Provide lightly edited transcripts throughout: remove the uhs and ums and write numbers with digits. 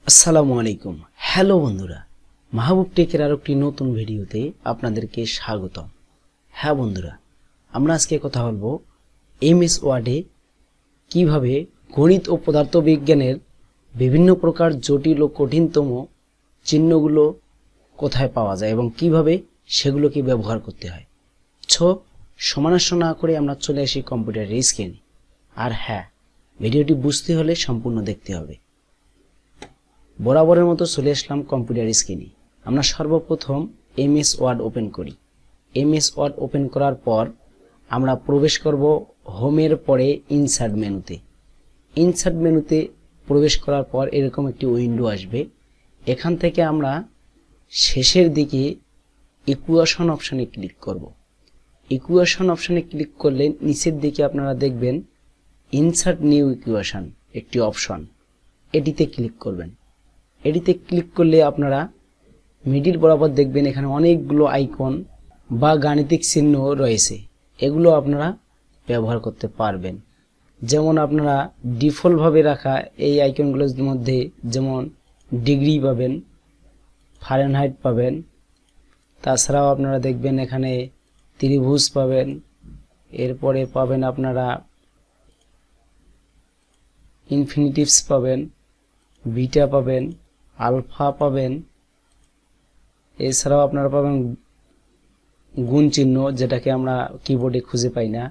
আসসালামু আলাইকুম। হ্যালো বন্ধুরা, মাহবুব টেকের আরেকটি নতুন ভিডিওতে আপনাদেরকে স্বাগতম। হ্যাঁ বন্ধুরা, আমরা আজকে কথা বলবো এমএস ওয়ার্ডে কিভাবে গণিত ও পদার্থবিজ্ঞানের বিভিন্ন প্রকার জটিল ও কঠিনতম চিহ্নগুলো কোথায় পাওয়া যায় এবং কিভাবে সেগুলোকে ব্যবহার করতে হয়। সমানস্য না করে আমরা চলে আসি কম্পিউটারের স্ক্রিনে। আর হ্যাঁ, ভিডিওটি বুঝতে হলে সম্পূর্ণ দেখতে হবে। বরাবরের মতো চলে আসলাম কম্পিউটার স্ক্রিনে। আমরা সর্বপ্রথম এমএস ওয়ার্ড ওপেন করি। এমএস ওয়ার্ড ওপেন করার পর আমরা প্রবেশ করব হোমের পরে ইনসার্ট মেনুতে। ইনসার্ট মেনুতে প্রবেশ করার পর এরকম একটি উইন্ডো আসবে। এখান থেকে আমরা শেষের দিকে ইকুয়েশন অপশানে ক্লিক করব। ইকুয়েশন অপশানে ক্লিক করলে নিচের দিকে আপনারা দেখবেন ইনসার্ট নিউ ইকুয়েশন একটি অপশন, এটিতে ক্লিক করবেন। এটিতে ক্লিক করলে আপনারা মিডিল বরাবর দেখবেন এখানে অনেকগুলো আইকন বা গাণিতিক চিহ্ন রয়েছে। এগুলো আপনারা ব্যবহার করতে পারবেন। যেমন আপনারা ডিফল্টভাবে রাখা এই আইকনগুলোর মধ্যে যেমন ডিগ্রি পাবেন, ফারেনহাইট পাবেন, তাছাড়াও আপনারা দেখবেন এখানে ত্রিভুজ পাবেন, এরপরে পাবেন আপনারা ইনফিনিটিভস পাবেন, বিটা পাবেন, আলফা পাবেন, এছাড়াও আপনারা পাবেন গুণ চিহ্ন, যেটাকে আমরা কিবোর্ডে খুঁজে পাই না।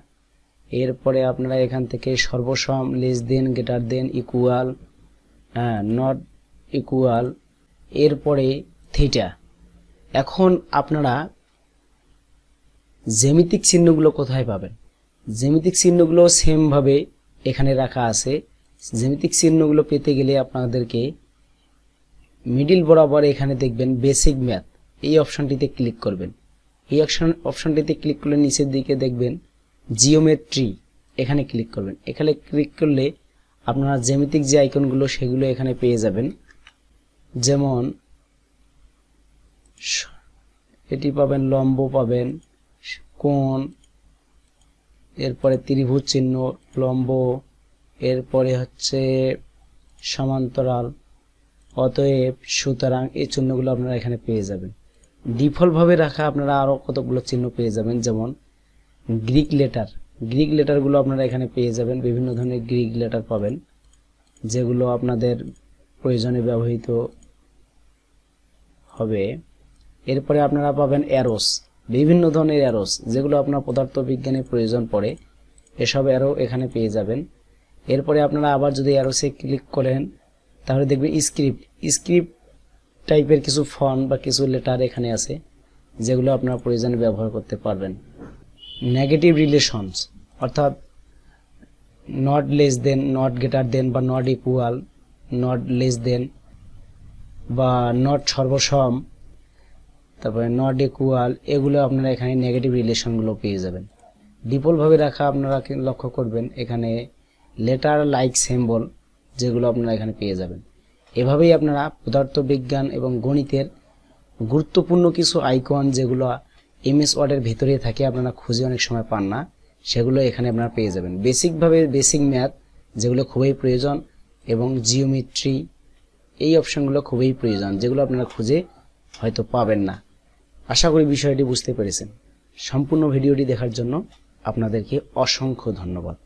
এরপরে আপনারা এখান থেকে সর্বসম, less than, greater than, equal, not equal, এরপরে থিটা। এখন আপনারা জ্যামিতিক চিহ্নগুলো কোথায় পাবেন? জ্যামিতিক চিহ্নগুলো সেমভাবে এখানে রাখা আছে। জ্যামিতিক চিহ্নগুলো পেতে গেলে আপনাদেরকে মিডিল বরাবর এখানে দেখবেন বেসিক ম্যাথ, এই অপশনটিতে ক্লিক করবেন। এই অপশনটিতে ক্লিক করলে নিচের দিকে দেখবেন জিওমেট্রি, এখানে ক্লিক করবেন। এখানে ক্লিক করলে আপনারা জ্যামিতিক যে আইকনগুলো সেগুলো এখানে পেয়ে যাবেন। যেমন এটি পাবেন, লম্ব পাবেন, কোণ, এরপরে ত্রিভুজ চিহ্ন, লম্ব, এরপরে হচ্ছে সমান্তরাল, অতএব, সুতরাং, এই চিহ্নগুলো আপনারা এখানে পেয়ে যাবেন। ডিফল্টভাবে রাখা আপনারা আরও কতগুলো চিহ্ন পেয়ে যাবেন, যেমন গ্রিক লেটার। গ্রিক লেটারগুলো আপনারা এখানে পেয়ে যাবেন। বিভিন্ন ধরনের গ্রিক লেটার পাবেন যেগুলো আপনাদের প্রয়োজনে ব্যবহৃত হবে। এরপরে আপনারা পাবেন অ্যারোস, বিভিন্ন ধরনের অ্যারোস যেগুলো আপনার পদার্থবিজ্ঞানে প্রয়োজন পড়ে, এসব অ্যারো এখানে পেয়ে যাবেন। এরপরে আপনারা আবার যদি অ্যারোসে ক্লিক করেন তাহলে দেখবেন স্ক্রিপ্ট টাইপের কিছু ফন্ট বা কিছু লেটার এখানে আছে যেগুলো আপনার প্রয়োজনে ব্যবহার করতে পারবেন। নেগেটিভ রিলেশনস, অর্থাৎ not less than, not greater than বা not equal, not less than বা নট সর্বসম, তারপরে নট ইকুয়াল, এগুলো আপনারা এখানে নেগেটিভ রিলেশনগুলো পেয়ে যাবেন। ডিফল্টভাবে রাখা আপনারা লক্ষ্য করবেন এখানে লেটার লাইক সিম্বল, যেগুলো আপনারা এখানে পেয়ে যাবেন। এভাবেই আপনারা পদার্থবিজ্ঞান এবং গণিতের গুরুত্বপূর্ণ কিছু আইকন যেগুলো এমএস ওয়ার্ডের ভেতরে থাকে, আপনারা খুঁজে অনেক সময় পান না, সেগুলো এখানে আপনারা পেয়ে যাবেন। বেসিকভাবে বেসিক ম্যাথ যেগুলো খুবই প্রয়োজন, এবং জিওমেট্রি, এই অপশনগুলো খুবই প্রয়োজন যেগুলো আপনারা খুঁজে হয়তো পাবেন না। আশা করি বিষয়টি বুঝতে পেরেছেন। সম্পূর্ণ ভিডিওটি দেখার জন্য আপনাদেরকে অসংখ্য ধন্যবাদ।